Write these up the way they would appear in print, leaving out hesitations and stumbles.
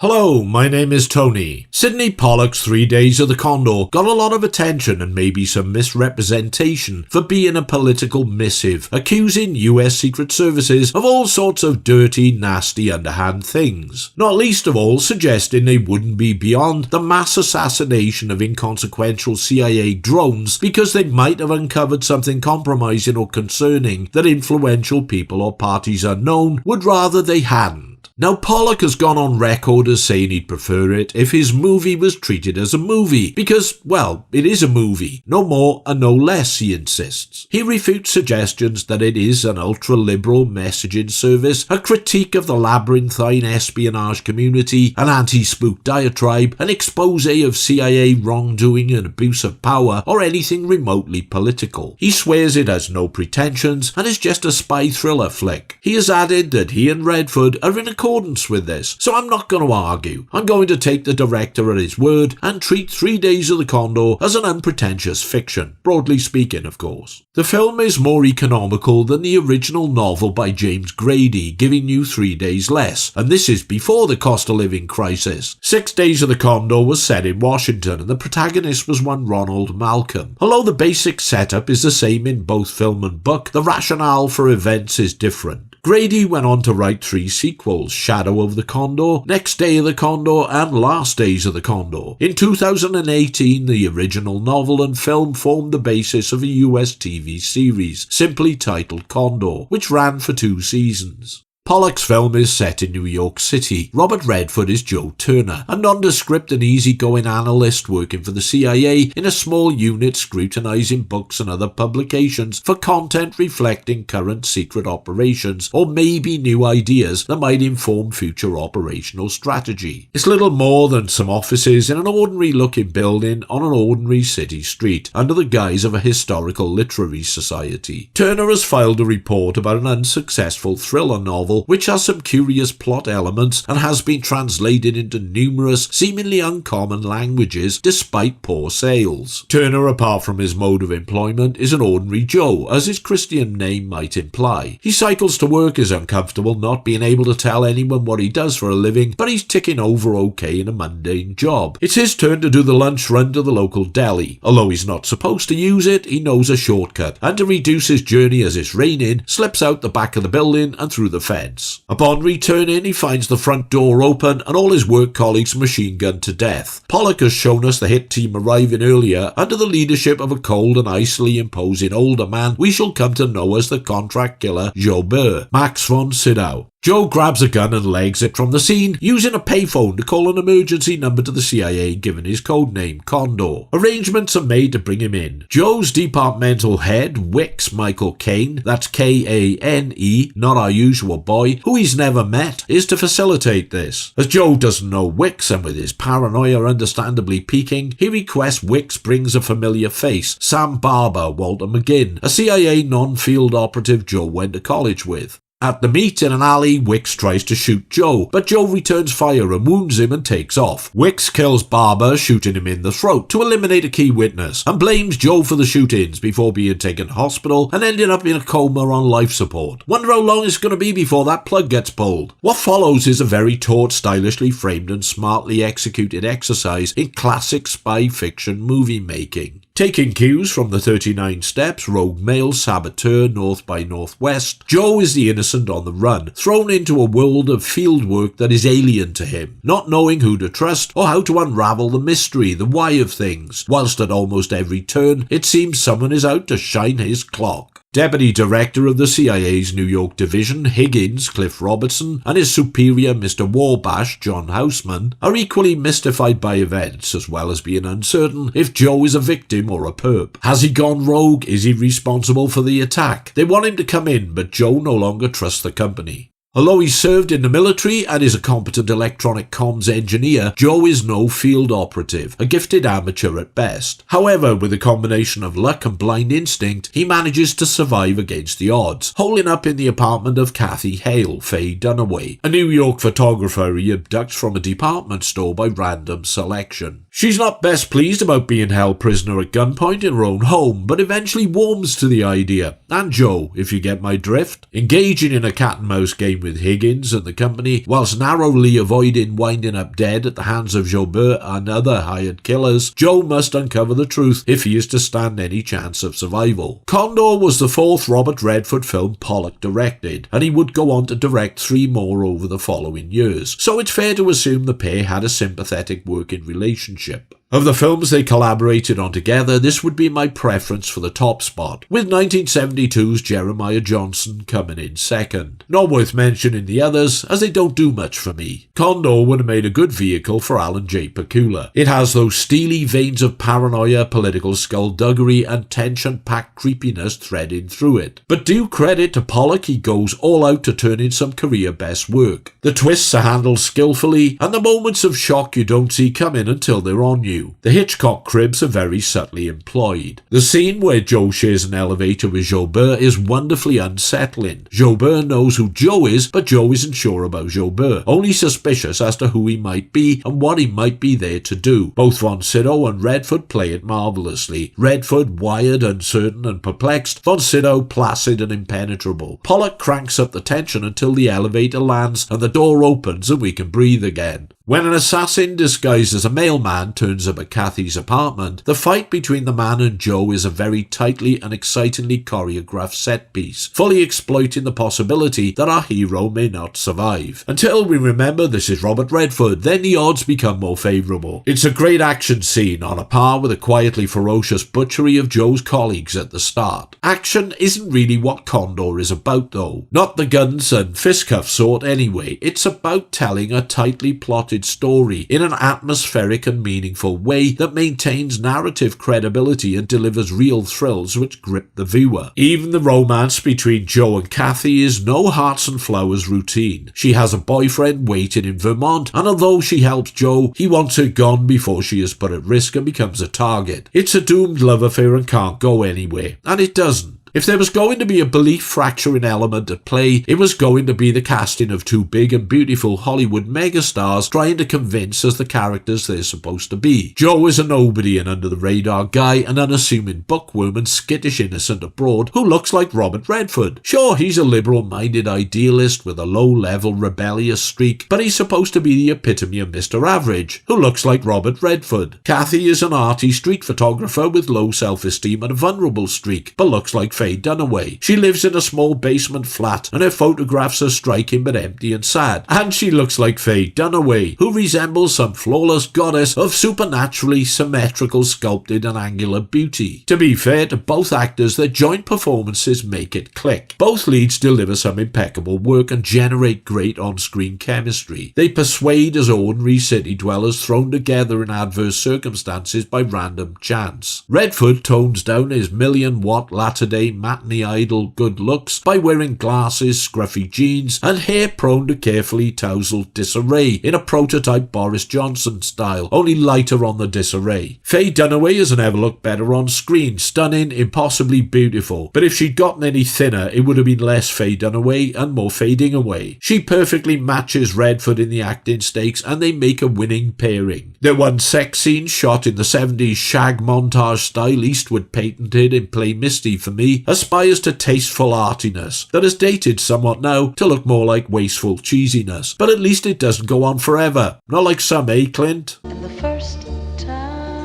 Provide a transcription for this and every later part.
Hello, my name is Tony. Sidney Pollock's 3 Days of the Condor got a lot of attention and maybe some misrepresentation for being a political missive, accusing US Secret Services of all sorts of dirty, nasty, underhand things. Not least of all suggesting they wouldn't be beyond the mass assassination of inconsequential CIA drones because they might have uncovered something compromising or concerning that influential people or parties unknown would rather they hadn't. Now, Pollock has gone on record as saying he'd prefer it if his movie was treated as a movie, because, well, it is a movie, no more and no less, he insists. He refutes suggestions that it is an ultra-liberal messaging service, a critique of the labyrinthine espionage community, an anti-spook diatribe, an expose of CIA wrongdoing and abuse of power, or anything remotely political. He swears it has no pretensions and is just a spy thriller flick. He has added that he and Redford are in accordance with this, so I'm not going to argue. I'm going to take the director at his word and treat 3 Days of the Condor as an unpretentious fiction, broadly speaking, of course. The film is more economical than the original novel by James Grady, giving you 3 days less, and this is before the cost of living crisis. 6 Days of the Condor was set in Washington, and the protagonist was one Ronald Malcolm. Although the basic setup is the same in both film and book, the rationale for events is different. Grady went on to write 3 sequels, Shadow of the Condor, Next Day of the Condor, and Last Days of the Condor. In 2018, the original novel and film formed the basis of a US TV series, simply titled Condor, which ran for 2 seasons. Pollock's film is set in New York City. Robert Redford is Joe Turner, a nondescript and easygoing analyst working for the CIA in a small unit scrutinizing books and other publications for content reflecting current secret operations or maybe new ideas that might inform future operational strategy. It's little more than some offices in an ordinary-looking building on an ordinary city street under the guise of a historical literary society. Turner has filed a report about an unsuccessful thriller novel which has some curious plot elements and has been translated into numerous seemingly uncommon languages despite poor sales. Turner, apart from his mode of employment, is an ordinary Joe, as his Christian name might imply. He cycles to work, is uncomfortable not being able to tell anyone what he does for a living, but he's ticking over okay in a mundane job. It's his turn to do the lunch run to the local deli. Although he's not supposed to use it, he knows a shortcut, and to reduce his journey as it's raining, slips out the back of the building and through the fence. Upon returning, he finds the front door open and all his work colleagues machine gunned to death. Pollock has shown us the hit team arriving earlier under the leadership of a cold and icily imposing older man we shall come to know as the contract killer Joe Burr, Max von Sydow. Joe grabs a gun and legs it from the scene, using a payphone to call an emergency number to the CIA given his codename Condor. Arrangements are made to bring him in. Joe's departmental head, Wicks Michael Caine, that's Kane, not our usual boy, who he's never met, is to facilitate this. As Joe doesn't know Wicks and with his paranoia understandably peaking, he requests Wicks brings a familiar face, Sam Barber, Walter McGinn, a CIA non-field operative Joe went to college with. At the meet in an alley, Wicks tries to shoot Joe, but Joe returns fire and wounds him and takes off. Wicks kills Barber, shooting him in the throat to eliminate a key witness, and blames Joe for the shootings before being taken to hospital and ending up in a coma on life support. Wonder how long it's going to be before that plug gets pulled. What follows is a very taut, stylishly framed and smartly executed exercise in classic spy fiction movie making. Taking cues from the 39 Steps, Rogue Male, Saboteur, North by Northwest, Joe is the innocent on the run, thrown into a world of fieldwork that is alien to him, not knowing who to trust or how to unravel the mystery, the why of things, whilst at almost every turn it seems someone is out to shine his clock. Deputy Director of the CIA's New York Division, Higgins, Cliff Robertson, and his superior, Mr. Warbash, John Houseman, are equally mystified by events, as well as being uncertain if Joe is a victim or a perp. Has he gone rogue? Is he responsible for the attack? They want him to come in, but Joe no longer trusts the company. Although he served in the military and is a competent electronic comms engineer, Joe is no field operative, a gifted amateur at best. However, with a combination of luck and blind instinct, he manages to survive against the odds, holding up in the apartment of Kathy Hale, Faye Dunaway, a New York photographer he abducts from a department store by random selection. She's not best pleased about being held prisoner at gunpoint in her own home, but eventually warms to the idea, and Joe, if you get my drift. Engaging in a cat and mouse game with Higgins and the company, whilst narrowly avoiding winding up dead at the hands of Joubert and other hired killers, Joe must uncover the truth if he is to stand any chance of survival. Condor was the fourth Robert Redford film Pollock directed, and he would go on to direct 3 more over the following years, so it's fair to assume the pair had a sympathetic working relationship. Of the films they collaborated on together, this would be my preference for the top spot, with 1972's Jeremiah Johnson coming in second. Not worth mentioning the others, as they don't do much for me. Condor would have made a good vehicle for Alan J. Pakula. It has those steely veins of paranoia, political skullduggery, and tension-packed creepiness threading through it. But due credit to Pollock, he goes all out to turn in some career-best work. The twists are handled skillfully, and the moments of shock you don't see coming until they're on you. The Hitchcock cribs are very subtly employed. The scene where Joe shares an elevator with Joubert is wonderfully unsettling. Joubert knows who Joe is, but Joe isn't sure about Joubert, only suspicious as to who he might be and what he might be there to do. Both Von Sydow and Redford play it marvellously. Redford wired, uncertain and perplexed, Von Sydow placid and impenetrable. Pollock cranks up the tension until the elevator lands and the door opens and we can breathe again. When an assassin disguised as a mailman turns up at Kathy's apartment, the fight between the man and Joe is a very tightly and excitingly choreographed set piece, fully exploiting the possibility that our hero may not survive. Until we remember this is Robert Redford, then the odds become more favourable. It's a great action scene, on a par with the quietly ferocious butchery of Joe's colleagues at the start. Action isn't really what Condor is about though. Not the guns and fistcuff sort anyway. It's about telling a tightly plotted story in an atmospheric and meaningful way that maintains narrative credibility and delivers real thrills which grip the viewer. Even the romance between Joe and Kathy is no hearts and flowers routine. She has a boyfriend waiting in Vermont, and although she helps Joe, he wants her gone before she is put at risk and becomes a target. It's a doomed love affair and can't go anywhere, and it doesn't. If there was going to be a belief-fracturing element at play, it was going to be the casting of 2 big and beautiful Hollywood megastars trying to convince us the characters they're supposed to be. Joe is a nobody and under-the-radar guy, an unassuming bookworm and skittish innocent abroad who looks like Robert Redford. Sure, he's a liberal-minded idealist with a low-level rebellious streak, but he's supposed to be the epitome of Mr. Average, who looks like Robert Redford. Kathy is an arty street photographer with low self-esteem and a vulnerable streak, but looks like Faye Dunaway. She lives in a small basement flat and her photographs are striking but empty and sad. And she looks like Faye Dunaway, who resembles some flawless goddess of supernaturally symmetrical, sculpted and angular beauty. To be fair to both actors, their joint performances make it click. Both leads deliver some impeccable work and generate great on-screen chemistry. They persuade as ordinary city dwellers thrown together in adverse circumstances by random chance. Redford tones down his million-watt latter-day matinee idol good looks by wearing glasses, scruffy jeans, and hair prone to carefully tousled disarray in a prototype Boris Johnson style, only lighter on the disarray. Faye Dunaway has never looked better on screen, stunning, impossibly beautiful, but if she'd gotten any thinner it would have been less Faye Dunaway and more fading away. She perfectly matches Redford in the acting stakes and they make a winning pairing. Their one sex scene shot in the 70s shag montage style Eastwood patented in Play Misty for me aspires to tasteful artiness that has dated somewhat now to look more like wasteful cheesiness, but at least it doesn't go on forever, not like some, Clint? And the first time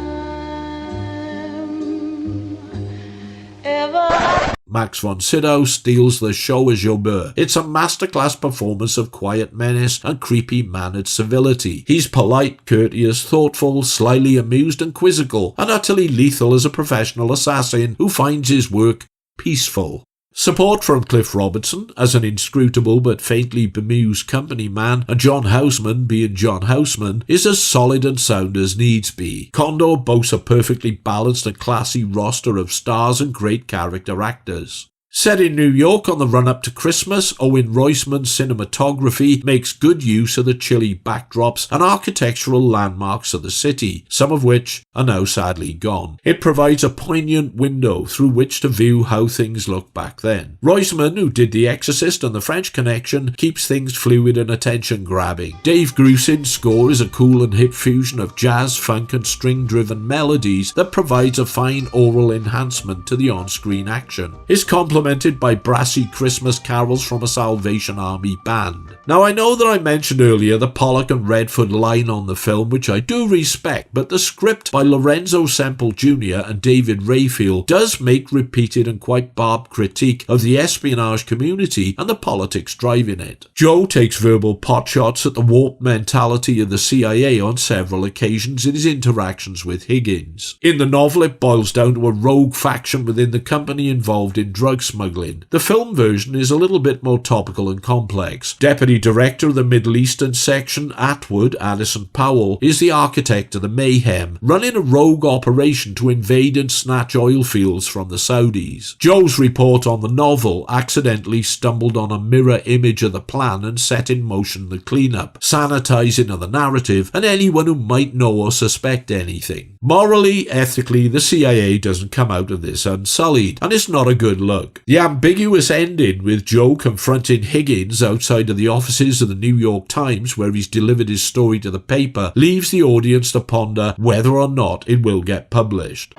ever Max von Sydow steals the show as Joubert. It's a masterclass performance of quiet menace and creepy mannered civility. He's polite, courteous, thoughtful, slyly amused and quizzical, and utterly lethal as a professional assassin who finds his work peaceful. Support from Cliff Robertson as an inscrutable but faintly bemused company man, and John Houseman being John Houseman, is as solid and sound as needs be. Condor boasts a perfectly balanced and classy roster of stars and great character actors. Set in New York on the run-up to Christmas, Owen Roisman's cinematography makes good use of the chilly backdrops and architectural landmarks of the city, some of which are now sadly gone. It provides a poignant window through which to view how things looked back then. Roisman, who did The Exorcist and The French Connection, keeps things fluid and attention-grabbing. Dave Grusin's score is a cool and hip fusion of jazz, funk and string-driven melodies that provides a fine aural enhancement to the on-screen action. His complemented by brassy Christmas carols from a Salvation Army band. Now I know that I mentioned earlier the Pollock and Redford line on the film, which I do respect, but the script by Lorenzo Semple Jr. and David Rayfield does make repeated and quite barbed critique of the espionage community and the politics driving it. Joe takes verbal potshots at the warped mentality of the CIA on several occasions in his interactions with Higgins. In the novel, it boils down to a rogue faction within the company involved in drug smuggling. The film version is a little bit more topical and complex. Deputy Director of the Middle Eastern section, Atwood Addison Powell, is the architect of the mayhem, running a rogue operation to invade and snatch oil fields from the Saudis. Joe's report on the novel accidentally stumbled on a mirror image of the plan and set in motion the cleanup, sanitizing of the narrative and anyone who might know or suspect anything. Morally, ethically, the CIA doesn't come out of this unsullied, and it's not a good look. The ambiguous ending with Joe confronting Higgins outside of the offices of the New York Times where he's delivered his story to the paper leaves the audience to ponder whether or not it will get published.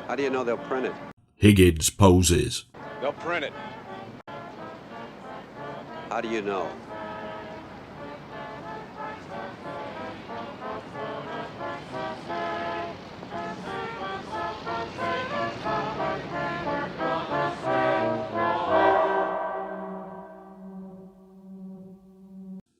How do you know they'll print it? Higgins poses. They'll print it. How do you know?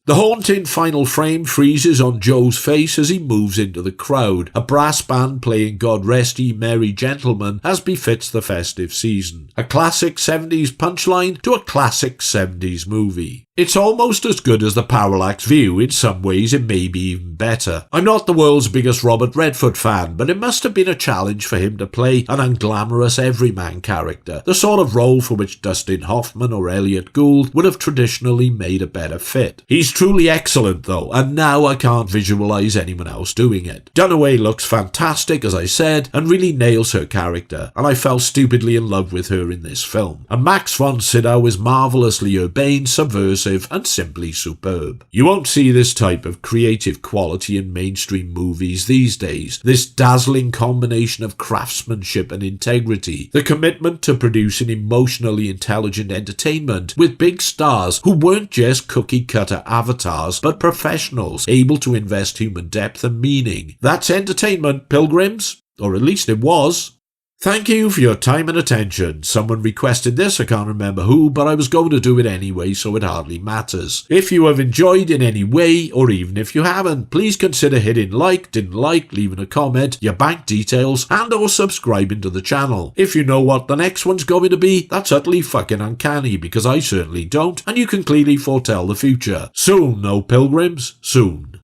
The haunting final frame freezes on Joe's face as he moves into the crowd, a brass band playing God Rest Ye Merry Gentlemen as befits the festive season. A classic 70s punchline to a classic 70s movie. It's almost as good as the Parallax View, in some ways it may be even better. I'm not the world's biggest Robert Redford fan, but it must have been a challenge for him to play an unglamorous everyman character, the sort of role for which Dustin Hoffman or Elliot Gould would have traditionally made a better fit. He's truly excellent though, and now I can't visualise anyone else doing it. Dunaway looks fantastic, as I said, and really nails her character, and I fell stupidly in love with her in this film. And Max von Sydow is marvellously urbane, subversive, and simply superb. You won't see this type of creative quality in mainstream movies these days. This dazzling combination of craftsmanship and integrity, the commitment to producing emotionally intelligent entertainment with big stars who weren't just cookie-cutter avatars but professionals able to invest human depth and meaning. That's entertainment, pilgrims, or at least it was. Thank you for your time and attention. Someone requested this, I can't remember who, but I was going to do it anyway, so it hardly matters. If you have enjoyed in any way, or even if you haven't, please consider hitting like, didn't like, leaving a comment, your bank details, and or subscribing to the channel. If you know what the next one's going to be, that's utterly fucking uncanny, because I certainly don't, and you can clearly foretell the future. Soon, though, pilgrims, soon.